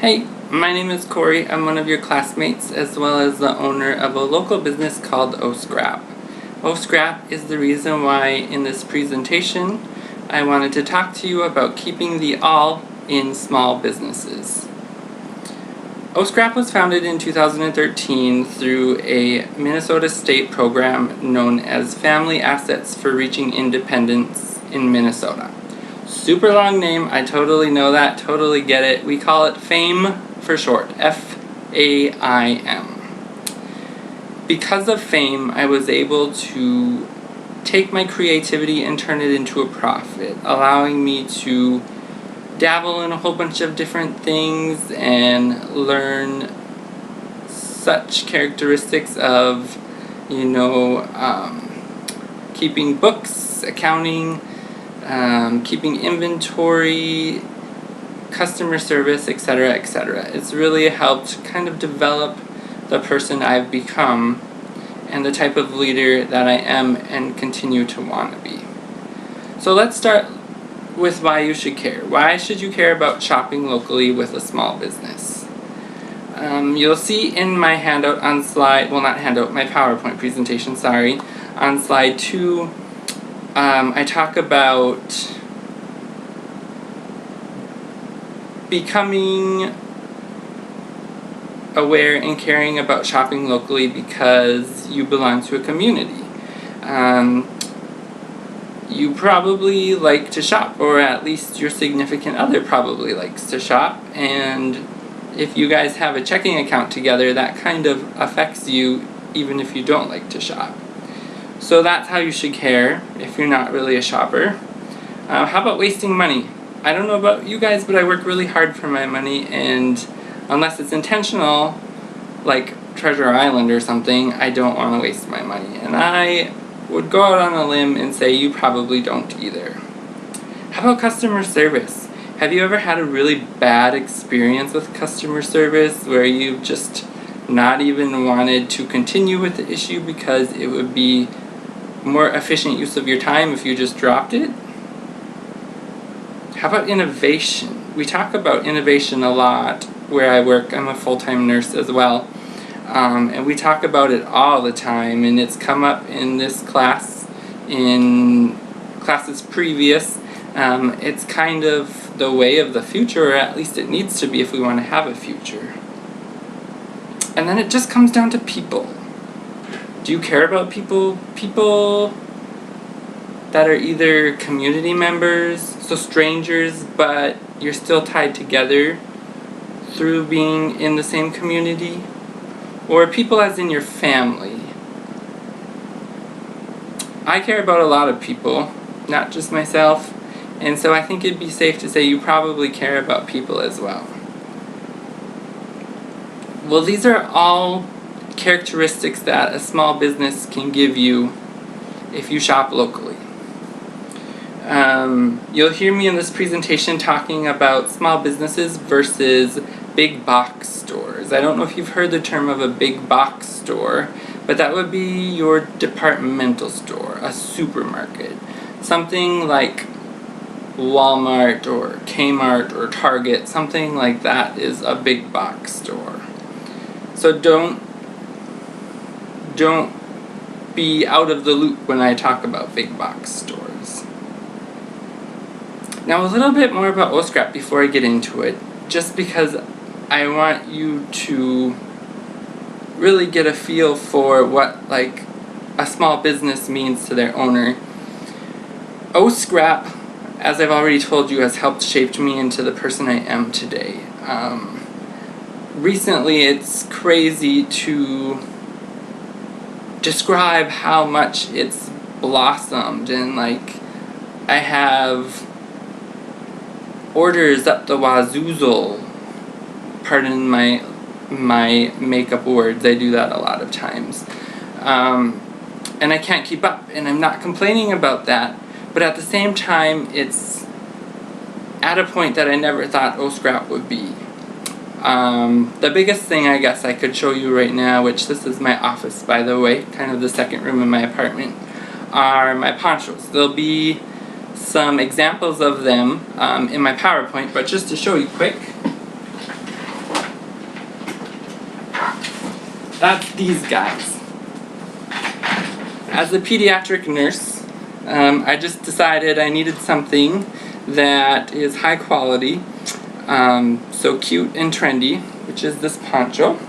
Hey, my name is Corey. I'm one of your classmates as well as the owner of a local business called O-Scrap. O-Scrap is the reason why in this presentation I wanted to talk to you about keeping the all in small businesses. O-Scrap was founded in 2013 through a Minnesota state program known as Family Assets for Reaching Independence in Minnesota. Super long name, I totally know that, totally get it. We call it FAIM for short, F-A-I-M. Because of FAIM, I was able to take my creativity and turn it into a profit, allowing me to dabble in a whole bunch of different things and learn such characteristics of, keeping books, accounting, keeping inventory, customer service, etc., etc. It's really helped kind of develop the person I've become and the type of leader that I am and continue to want to be. So let's start with why you should care. Why should you care about shopping locally with a small business? You'll see in my handout on my PowerPoint presentation, on slide 2, I talk about becoming aware and caring about shopping locally because you belong to a community. You probably like to shop, or at least your significant other probably likes to shop, and if you guys have a checking account together, that kind of affects you even if you don't like to shop. So that's how you should care if you're not really a shopper. How about wasting money? I don't know about you guys, but I work really hard for my money, and unless it's intentional, like Treasure Island or something, I don't want to waste my money. And I would go out on a limb and say you probably don't either. How about customer service? Have you ever had a really bad experience with customer service where you've just not even wanted to continue with the issue because it would be more efficient use of your time if you just dropped it? How about innovation? We talk about innovation a lot where I work. I'm a full-time nurse as well. And we talk about it all the time, and it's come up in this class, in classes previous. It's kind of the way of the future, or at least it needs to be if we want to have a future. And then it just comes down to people. Do you care about people? People that are either community members, so strangers, but you're still tied together through being in the same community? Or people as in your family? I care about a lot of people, not just myself, and so I think it'd be safe to say you probably care about people as well. Well, these are all characteristics that a small business can give you if you shop locally. You'll hear me in this presentation talking about small businesses versus big box stores. I don't know if you've heard the term of a big box store, but that would be your departmental store, a supermarket. Something like Walmart or Kmart or Target, something like that is a big box store. So don't be out of the loop when I talk about big box stores. Now a little bit more about O-Scrap before I get into it, just because I want you to really get a feel for what a small business means to their owner. O-Scrap, as I've already told you, has helped shape me into the person I am today. Recently, it's crazy to describe how much it's blossomed, and I have orders up the wazoozle. Pardon my makeup words, I do that a lot of times. And I can't keep up, and I'm not complaining about that, but at the same time, it's at a point that I never thought O-Scrap would be. The biggest thing I guess I could show you right now, which this is my office by the way, kind of the second room in my apartment, are my ponchos. There'll be some examples of them in my PowerPoint, but just to show you quick, that's these guys. As a pediatric nurse, I just decided I needed something that is high quality, so cute and trendy, which is this poncho,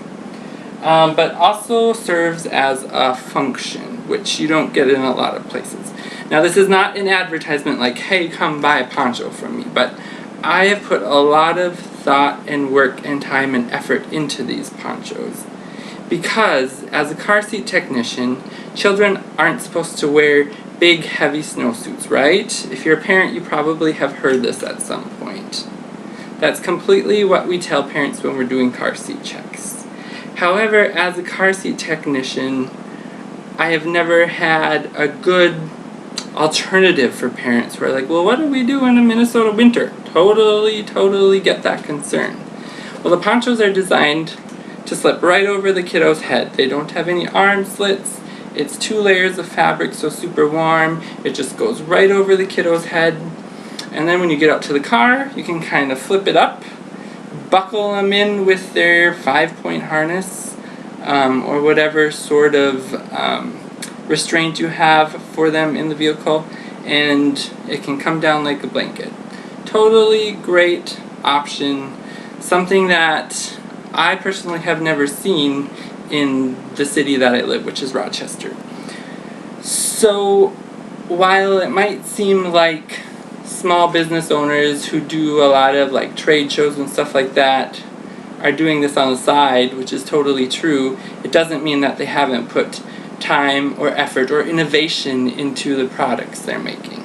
but also serves as a function, which you don't get in a lot of places. Now, this is not an advertisement like, hey, come buy a poncho from me, but I have put a lot of thought and work and time and effort into these ponchos. Because, as a car seat technician, children aren't supposed to wear big, heavy snowsuits, right? If you're a parent, you probably have heard this at some point. That's completely what we tell parents when we're doing car seat checks. However, as a car seat technician, I have never had a good alternative for parents who are like, well, what do we do in a Minnesota winter? Totally get that concern. Well, the ponchos are designed to slip right over the kiddo's head. They don't have any arm slits. It's 2 layers of fabric, so super warm. It just goes right over the kiddo's head. And then when you get out to the car, you can kind of flip it up, buckle them in with their 5-point harness, or whatever sort of restraint you have for them in the vehicle, and it can come down like a blanket. Totally great option. Something that I personally have never seen in the city that I live, which is Rochester. So while it might seem like small business owners who do a lot of like trade shows and stuff like that are doing this on the side, which is totally true, it doesn't mean that they haven't put time or effort or innovation into the products they're making.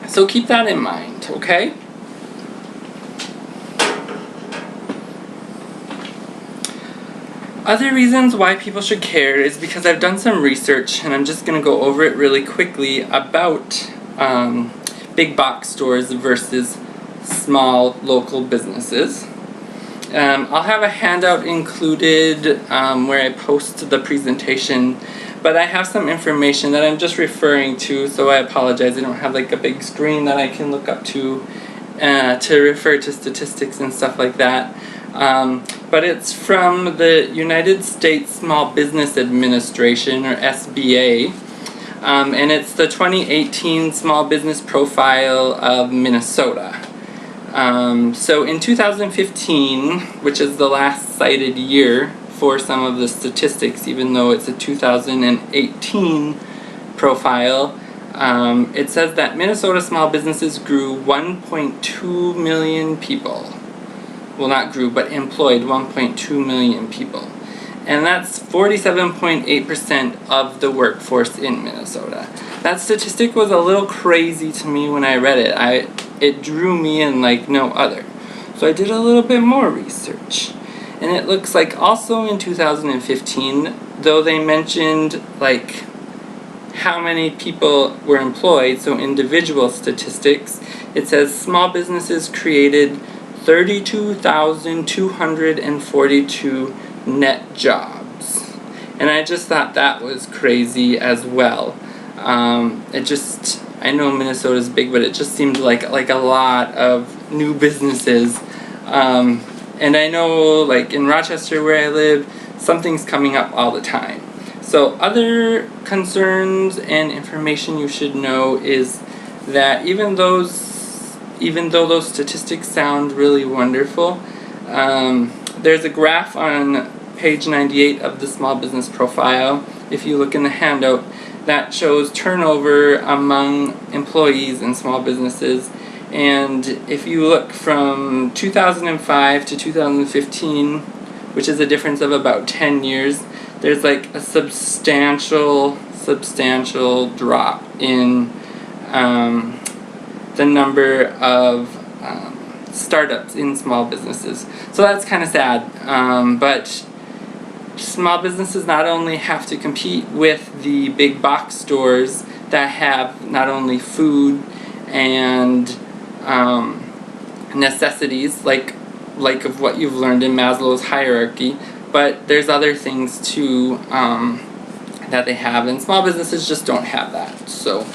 So keep that in mind, okay? Other reasons why people should care is because I've done some research, and I'm just going to go over it really quickly, about big box stores versus small local businesses. I'll have a handout included where I post the presentation, but I have some information that I'm just referring to, so I apologize. I don't have like a big screen that I can look up to refer to statistics and stuff like that. But it's from the United States Small Business Administration, or SBA, and it's the 2018 Small Business Profile of Minnesota. So in 2015, which is the last cited year for some of the statistics, even though it's a 2018 profile, it says that Minnesota small businesses grew 1.2 million people. Well, not grew, but employed 1.2 million people. And that's 47.8% of the workforce in Minnesota. That statistic was a little crazy to me when I read it. It drew me in like no other. So I did a little bit more research. And it looks like also in 2015, though they mentioned like how many people were employed, so individual statistics, it says small businesses created 32,242 net jobs. And I just thought that was crazy as well. I know Minnesota's big, but it just seemed like a lot of new businesses. And I know like in Rochester where I live, something's coming up all the time. So other concerns and information you should know is that even though those statistics sound really wonderful, there's a graph on page 98 of the Small Business Profile, if you look in the handout, that shows turnover among employees in small businesses. And if you look from 2005 to 2015, which is a difference of about 10 years, there's like a substantial drop in the number of startups in small businesses. So that's kind of sad, but small businesses not only have to compete with the big box stores that have not only food and necessities like of what you've learned in Maslow's hierarchy, but there's other things too that they have, and small businesses just don't have that. So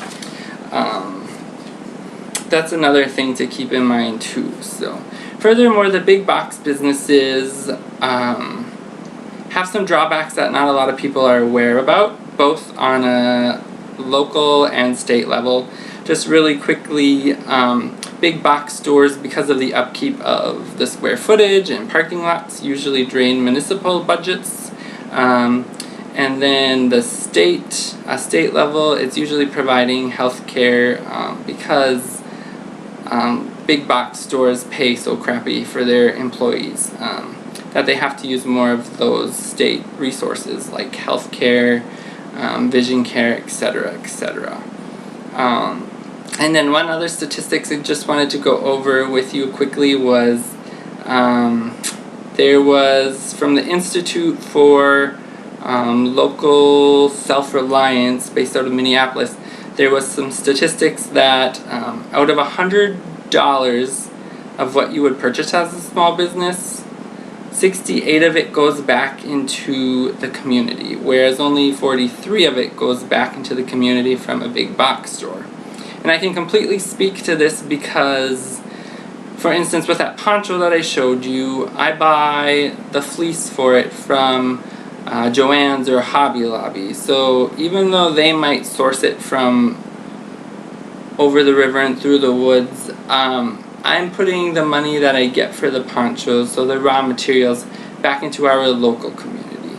that's another thing to keep in mind too. So furthermore, the big box businesses have some drawbacks that not a lot of people are aware about, both on a local and state level. Just really quickly, big box stores, because of the upkeep of the square footage and parking lots, usually drain municipal budgets. And then the state level, it's usually providing health care because big box stores pay so crappy for their employees that they have to use more of those state resources like health care, vision care, etc., etc. And then one other statistics I just wanted to go over with you quickly was there was from the Institute for Local Self-Reliance based out of Minneapolis, there was some statistics that out of $100 of what you would purchase as a small business, 68 of it goes back into the community, whereas only 43 of it goes back into the community from a big box store. And I can completely speak to this because, for instance, with that poncho that I showed you, I buy the fleece for it from Joann's or Hobby Lobby. So even though they might source it from over the river and through the woods, I'm putting the money that I get for the ponchos, so the raw materials, back into our local community.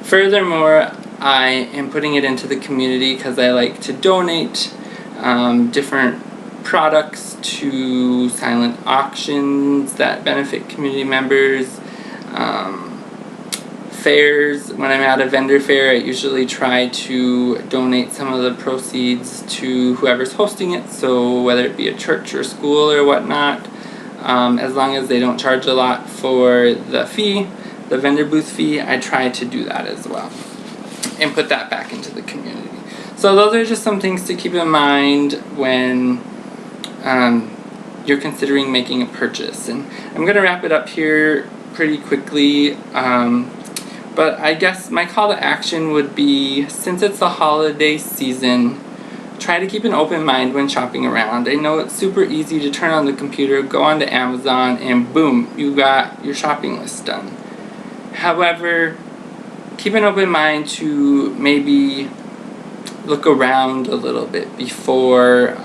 Furthermore, I am putting it into the community because I like to donate different products to silent auctions that benefit community members. Fairs, when I'm at a vendor fair, I usually try to donate some of the proceeds to whoever's hosting it, so whether it be a church or school or whatnot, as long as they don't charge a lot for the fee, the vendor booth fee, I try to do that as well and put that back into the community. So those are just some things to keep in mind when you're considering making a purchase. And I'm going to wrap it up here pretty quickly. But I guess my call to action would be, since it's the holiday season, try to keep an open mind when shopping around. I know it's super easy to turn on the computer, go onto Amazon, and boom, you got your shopping list done. However, keep an open mind to maybe look around a little bit before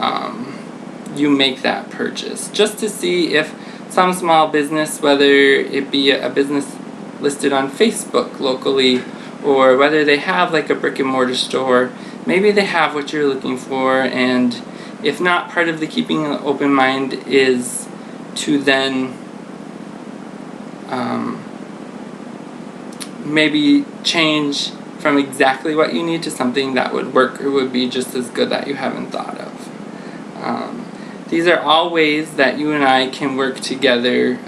you make that purchase, just to see if some small business, whether it be a business listed on Facebook locally, or whether they have like a brick and mortar store, maybe they have what you're looking for. And if not, part of the keeping an open mind is to then maybe change from exactly what you need to something that would work or would be just as good that you haven't thought of. These are all ways that you and I can work together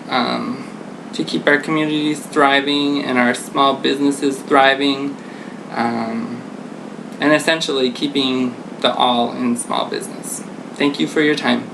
to keep our communities thriving and our small businesses thriving, and essentially keeping the all in small business. Thank you for your time.